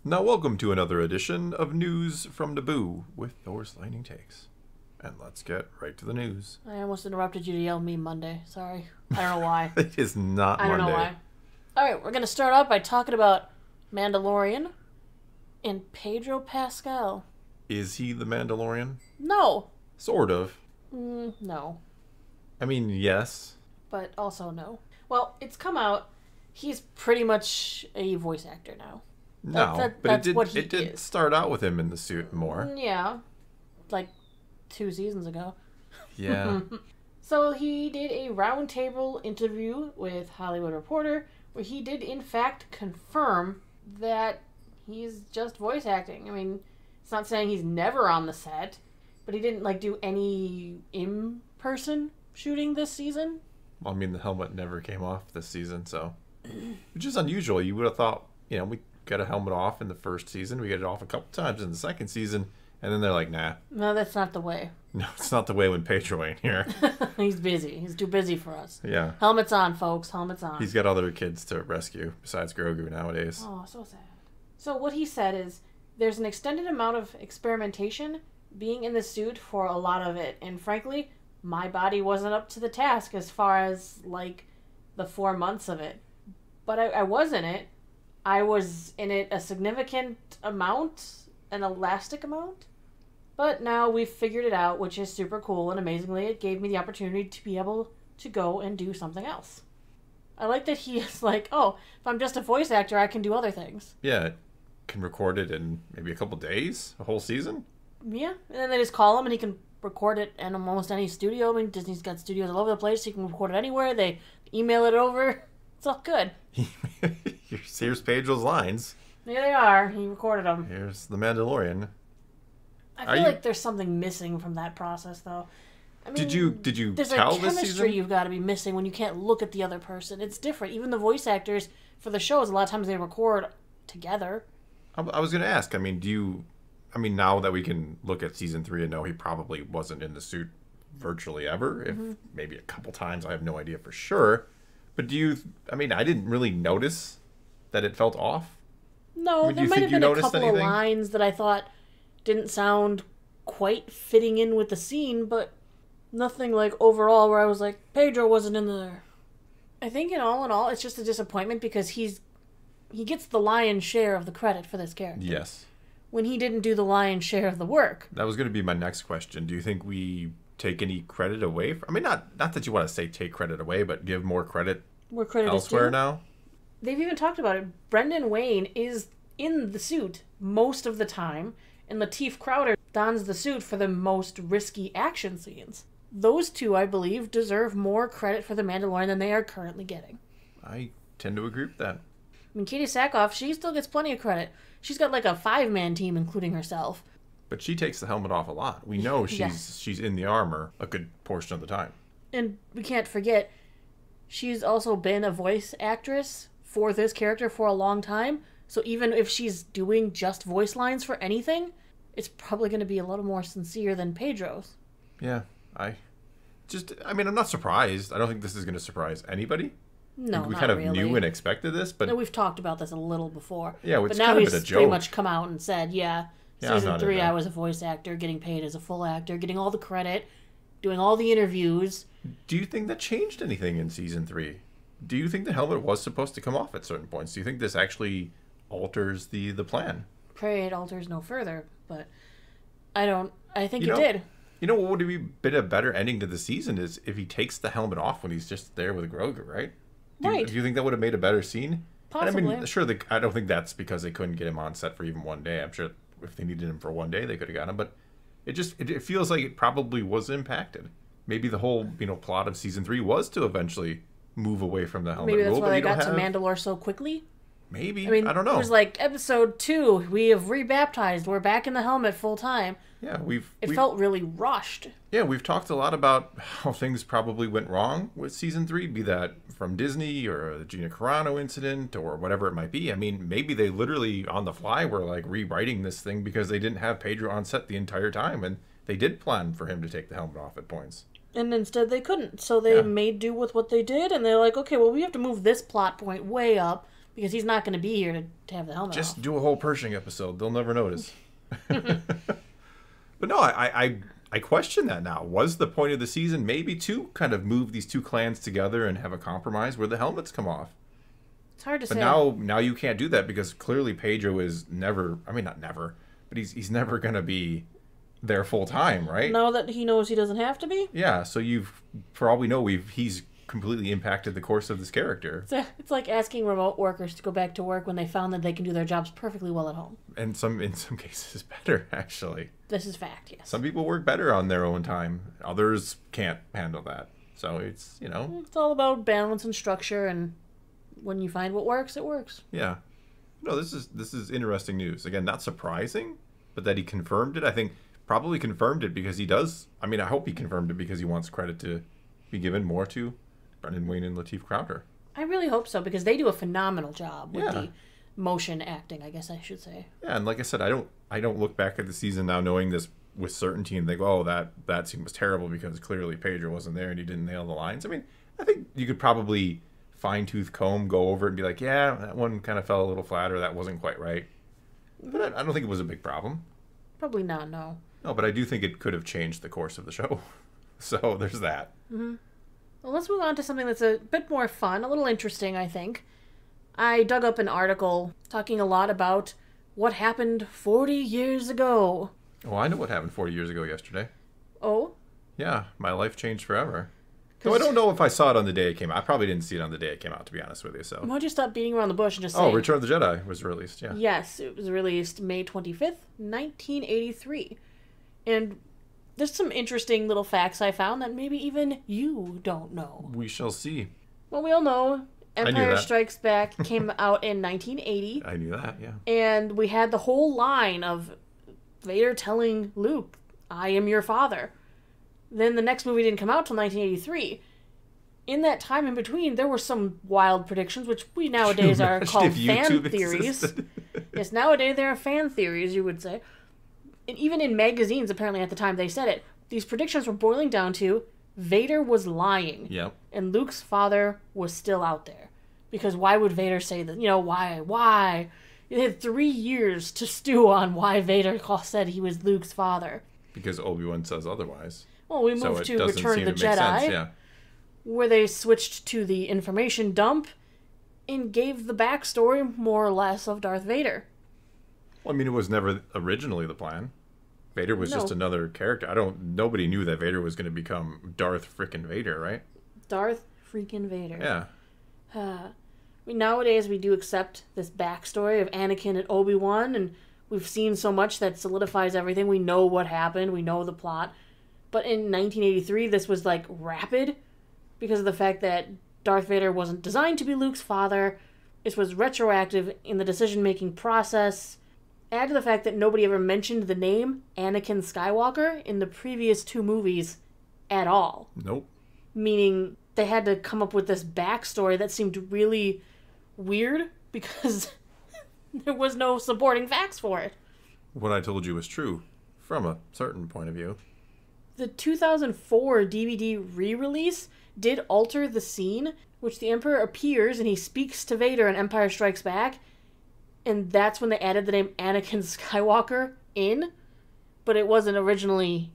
Now welcome to another edition of News from Naboo with Thor's Lightning Takes. And let's get right to the news. I almost interrupted you to yell at me Monday. Sorry. I don't know why. It is not Monday. I don't know why. Alright, we're going to start off by talking about Mandalorian and Pedro Pascal. Is he the Mandalorian? No. Sort of. No. I mean, yes. But also no. Well, it's come out. He's pretty much a voice actor now. But it did start out with him in the suit more. Yeah. Like 2 seasons ago. Yeah. So he did a roundtable interview with Hollywood Reporter where he did in fact confirm that he's just voice acting. I mean, it's not saying he's never on the set, but he didn't do any in-person shooting this season. Well, I mean, the helmet never came off this season, so... Which is unusual. You would have thought, we got a helmet off in the first season. We get it off a couple times in the second season. And then they're like, nah. No, that's not the way. No, it's not the way when Pedro ain't here. He's busy. He's too busy for us. Yeah. Helmets on, folks. Helmets on. He's got other kids to rescue besides Grogu nowadays. Oh, so sad. So what he said is, there's an extended amount of experimentation being in the suit for a lot of it. And frankly, my body wasn't up to the task as far as, the 4 months of it. But I was in it. I was in it a significant amount, an elastic amount. But now we've figured it out, which is super cool, and amazingly, it gave me the opportunity to be able to go and do something else. I like that he is like, oh, if I'm just a voice actor, I can do other things. Yeah, can record it in maybe a couple days, a whole season. Yeah, and then they just call him, and he can record it in almost any studio. I mean, Disney's got studios all over the place, so you can record it anywhere. They email it over. It's all good. Here's Pedro's lines. There they are. He recorded them. Here's the Mandalorian. I feel like there's something missing from that process, though. I mean, did you there's tell a this chemistry season? You've got to be missing when you can't look at the other person. It's different. Even the voice actors for the shows, a lot of times they record together. I was going to ask. I mean, now that we can look at season 3 and know he probably wasn't in the suit virtually ever, if maybe a couple times, I have no idea for sure. But I didn't really notice that it felt off. No, there might have been a couple of lines that I thought didn't sound quite fitting in with the scene, but nothing overall where I was like, Pedro wasn't in there. I think in all, it's just a disappointment because he gets the lion's share of the credit for this character. Yes. When he didn't do the lion's share of the work. That was going to be my next question. Do you think we take any credit away from... not that you want to say take credit away, but give more credit elsewhere now? They've even talked about it. Brendan Wayne is in the suit most of the time, and Lateef Crowder dons the suit for the most risky action scenes. Those two, I believe, deserve more credit for The Mandalorian than they are currently getting. I tend to agree with that. I mean, Katie Sackhoff, she still gets plenty of credit. She's got a 5-man team, including herself. But she takes the helmet off a lot. We know she's in the armor a good portion of the time. And we can't forget, she's also been a voice actress for this character for a long time. So even if she's doing just voice lines for anything, it's probably going to be a little more sincere than Pedro's. Yeah, I'm not surprised. I don't think this is going to surprise anybody. No, we kind of knew and expected this, but... No, we've talked about this a little before. Yeah, it's but now kind of he's been a joke. pretty much come out and said, season 3 I was a voice actor, getting paid as a full actor, getting all the credit, doing all the interviews. Do you think that changed anything in season 3? Do you think the helmet was supposed to come off at certain points? Do you think this actually alters the plan? Pray it alters no further, but I think it did. You know what would be a better ending to the season is if he takes the helmet off when he's just there with Grogu, right? Do you think that would have made a better scene? Possibly. And I mean, sure, I don't think that's because they couldn't get him on set for even one day. I'm sure if they needed him for one day, they could have got him. But it feels like it probably was impacted. Maybe the whole plot of season 3 was to eventually move away from the helmet rule. Maybe that's why they got to Mandalore so quickly. Maybe. I don't know. It was episode 2. We have rebaptized. We're back in the helmet full time. Yeah, It felt really rushed. Yeah, we've talked a lot about how things probably went wrong with season 3, be that from Disney or the Gina Carano incident or whatever it might be. I mean, maybe they literally on the fly were rewriting this thing because they didn't have Pedro on set the entire time, and they did plan for him to take the helmet off at points. And instead they couldn't, so they made do with what they did, and they're like, okay, well, we have to move this plot point way up Because he's not going to be here to have the helmet Just off. do a whole Pershing episode. They'll never notice. But no, I question that now. Was the point of the season maybe to kind of move these two clans together and have a compromise where the helmets come off? It's hard to say. But now you can't do that because clearly Pedro is never, I mean, not never, but he's never going to be there full time, right? Now that he knows he doesn't have to be? Yeah, so for all we know, he's completely impacted the course of this character. It's like asking remote workers to go back to work when they found that they can do their jobs perfectly well at home. And in some cases better, actually. This is fact, yes. Some people work better on their own time. Others can't handle that. So it's, It's all about balance and structure, and when you find what works, it works. Yeah. No, this is interesting news. Again, not surprising, but that he confirmed it. I think probably confirmed it because he does. I mean, I hope he confirmed it because he wants credit to be given more to Brendan Wayne and Lateef Crowder. I really hope so, because they do a phenomenal job with Yeah. the motion acting, I guess I should say. Yeah, and like I said, I don't look back at the season now knowing this with certainty and think, oh, that scene was terrible because clearly Pedro wasn't there and he didn't nail the lines. I mean, I think you could probably fine-tooth comb, go over it and be like, yeah, that one kind of fell a little flat or that wasn't quite right. But I don't think it was a big problem. Probably not, no. No, but I do think it could have changed the course of the show. So there's that. Mm-hmm. Well, let's move on to something that's a bit more fun, a little interesting, I think. I dug up an article talking a lot about what happened 40 years ago. Oh, I know what happened 40 years ago yesterday. Oh? Yeah, my life changed forever. So I don't know if I saw it on the day it came out. I probably didn't see it on the day it came out, to be honest with you. So. Why'd you stop beating around the bush and just say... Oh, Return of the Jedi was released, yeah. Yes, it was released May 25th, 1983. And there's some interesting little facts I found that maybe even you don't know. We shall see. Well, we all know Empire that. Strikes Back came out in 1980. I knew that, yeah. And we had the whole line of Vader telling Luke, I am your father. Then the next movie didn't come out till 1983. In that time in between, there were some wild predictions, which we nowadays are called fan theories. Yes, nowadays there are fan theories, you would say. And even in magazines, apparently at the time they said it, these predictions were boiling down to Vader was lying. Yep. And Luke's father was still out there. Because why would Vader say that? Why? It had 3 years to stew on why Vader said he was Luke's father. Because Obi-Wan says otherwise. Well, we moved to Return of the Jedi, where they switched to the information dump and gave the backstory, more or less, of Darth Vader. Well, I mean, it was never originally the plan. Vader was just another character. Nobody knew that Vader was going to become Darth frickin' Vader, right? Darth freaking Vader. Yeah. Nowadays, we do accept this backstory of Anakin and Obi-Wan, and we've seen so much that solidifies everything. We know what happened. We know the plot. But in 1983, this was, rapid because of the fact that Darth Vader wasn't designed to be Luke's father. This was retroactive in the decision-making process. Add to the fact that nobody ever mentioned the name Anakin Skywalker in the previous 2 movies at all. Nope. Meaning they had to come up with this backstory that seemed really weird because there was no supporting facts for it. What I told you was true from a certain point of view. The 2004 DVD re-release did alter the scene, which the Emperor appears and he speaks to Vader in Empire Strikes Back, and that's when they added the name Anakin Skywalker in, but it wasn't originally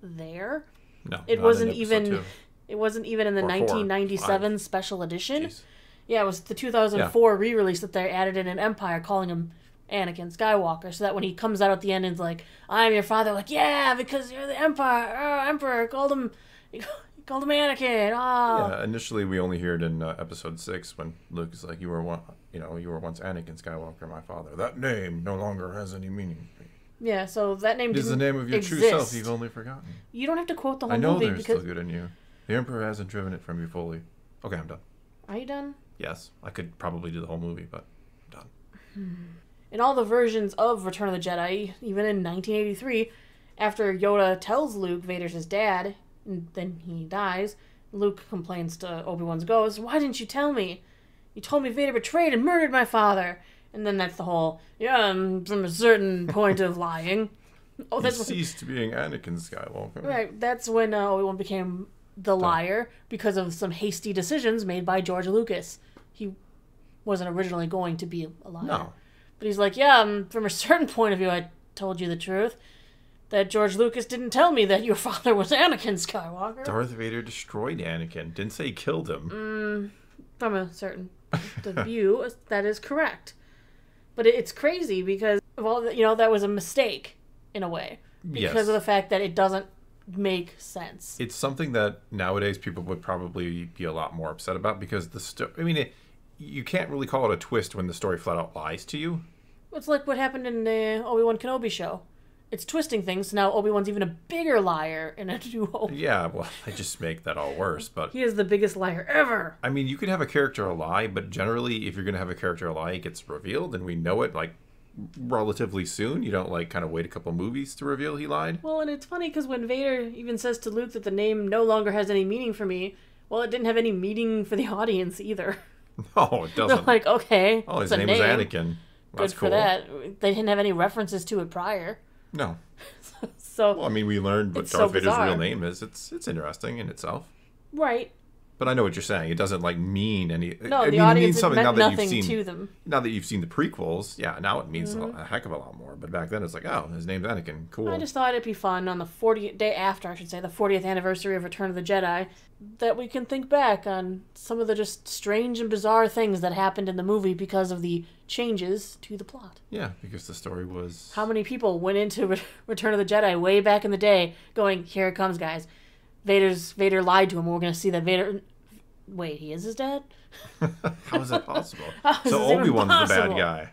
there. No, it wasn't even. It wasn't even in the 1997 special edition. Jeez. Yeah, it was the 2004 re-release that they added in an Empire, calling him Anakin Skywalker, so that when he comes out at the end and is like, "I'm your father," like, yeah, because you're the Emperor called him Anakin. Oh. Yeah, initially we only hear it in episode 6 when Luke is like, you were once Anakin Skywalker, my father. That name no longer has any meaning. Yeah, so that name is the name of your true self you've only forgotten. You don't have to quote the whole movie. I know movie there's still good in you. The Emperor hasn't driven it from you fully. Okay, I'm done. Are you done? Yes, I could probably do the whole movie, but I'm done. In all the versions of Return of the Jedi, even in 1983, after Yoda tells Luke Vader's his dad, and then he dies, Luke complains to Obi-Wan's ghost, "Why didn't you tell me? You told me Vader betrayed and murdered my father." And then that's the whole, from a certain point of lying. Oh, that's ceased being Anakin Skywalker. Right, that's when Obi-Wan became the liar because of some hasty decisions made by George Lucas. He wasn't originally going to be a liar. No. But he's like, yeah, from a certain point of view, I told you the truth. That George Lucas didn't tell me that your father was Anakin Skywalker. Darth Vader destroyed Anakin. Didn't say he killed him. From a certain view, that is correct. But it's crazy because of all the, that was a mistake in a way. Because of the fact that it doesn't make sense. It's something that nowadays people would probably be a lot more upset about because you can't really call it a twist when the story flat out lies to you. It's like what happened in the Obi-Wan Kenobi show. It's twisting things, so now Obi-Wan's even a bigger liar in A New Hope. Yeah, well, they just make that all worse, but... He is the biggest liar ever! I mean, you could have a character lie, but generally, if you're going to have a character lie, it gets revealed, and we know it, like, relatively soon. You don't, like, kind of wait a couple movies to reveal he lied. Well, and it's funny, because when Vader even says to Luke that the name no longer has any meaning for me, well, it didn't have any meaning for the audience either. No, it doesn't. They're like, okay, oh, his name was Anakin. Well, good for that. They didn't have any references to it prior. No. So well, I mean, we learned what Darth Vader's real name is. It's interesting in itself. Right. But I know what you're saying. It doesn't like mean any. No, I the audience it means something meant now that nothing you've seen, to them. Now that you've seen the prequels, yeah, now it means a heck of a lot more. But back then it's like, oh, his name's Anakin. Cool. I just thought it'd be fun on the 40th day after, I should say, the 40th anniversary of Return of the Jedi, that we can think back on some of the just strange and bizarre things that happened in the movie because of the changes to the plot. Yeah, because the story was... How many people went into Return of the Jedi way back in the day going, here it comes, guys. Vader lied to him. We're going to see that Vader... Wait, he is his dad? How is that possible? So Obi-Wan's the bad guy.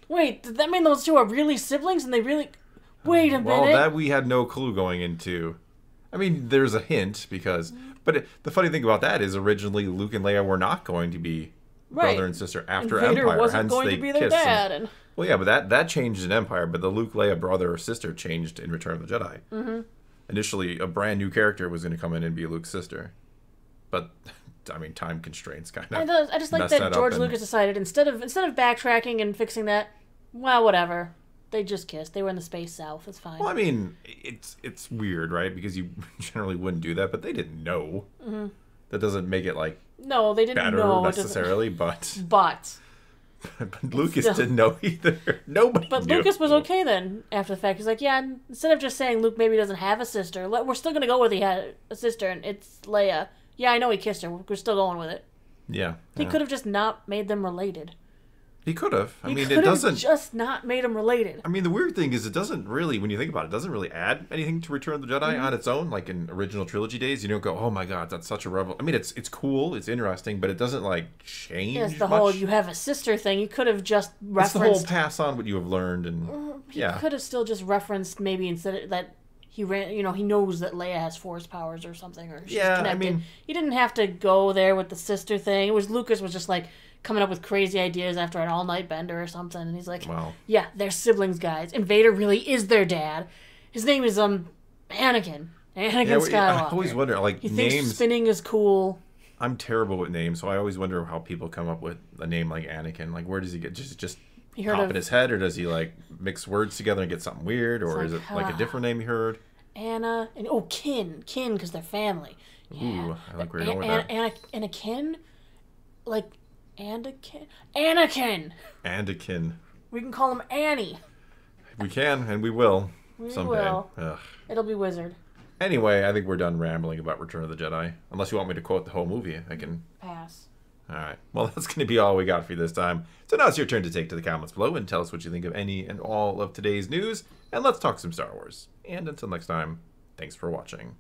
Wait, did that mean those two are really siblings and they really... Wait a minute. Well, that we had no clue going into... I mean, there's a hint because... But the funny thing about that is originally Luke and Leia were not going to be brother and sister after and Vader Empire. wasn't Hence going they to be their kissed dad. Well, yeah, but that changed in Empire, but the Luke, Leia brother or sister changed in Return of the Jedi. Mm-hmm. Initially, a brand new character was going to come in and be Luke's sister. But... I mean, time constraints kind of. I just like that George Lucas decided instead of backtracking and fixing that, well, whatever. They just kissed. They were in the space south. It's fine. Well, I mean, it's weird, right? Because you generally wouldn't do that, but they didn't know. Mm-hmm. That doesn't make it like no, they didn't better know necessarily, but but Lucas didn't know either. Nobody. But knew. Lucas was okay then after the fact. He's like, yeah. Instead of just saying Luke maybe doesn't have a sister, we're still gonna go with he had a sister and it's Leia. Yeah, I know he kissed her. We're still going with it. Yeah. He could have just not made them related. He could have. I mean, it doesn't just not made them related. I mean, the weird thing is it doesn't really, when you think about it, doesn't really add anything to Return of the Jedi on its own. Like in original trilogy days, you don't go, oh my god, that's such a revel. I mean, it's cool, it's interesting, but it doesn't like change. Yeah, it's the much. whole you have a sister thing. You could have just referenced. It's the whole pass on what you have learned, and you could have still just referenced maybe instead of that. He ran, he knows that Leia has force powers or something, or she's connected. I mean, he didn't have to go there with the sister thing. It was Lucas was just like coming up with crazy ideas after an all-night bender or something, and he's like, wow. Yeah, they're siblings, guys, and Vader really is their dad. His name is Anakin Skywalker. I always wonder, like, he names. Thinks spinning is cool. I'm terrible with names, so I always wonder how people come up with a name like Anakin. Like, where does he get just pop in his head, or does he like mix words together and get something weird, or is it like a different name he heard? Anna and kin because they're family. Yeah. Ooh, I like where you're going with that. Anakin, like Anakin. We can call him Annie. We can, and we will someday. Will. It'll be Wizard. Anyway, I think we're done rambling about Return of the Jedi. Unless you want me to quote the whole movie, I can pass. All right. Well, that's going to be all we got for you this time. So now it's your turn to take to the comments below and tell us what you think of any and all of today's news. And let's talk some Star Wars. And until next time, thanks for watching.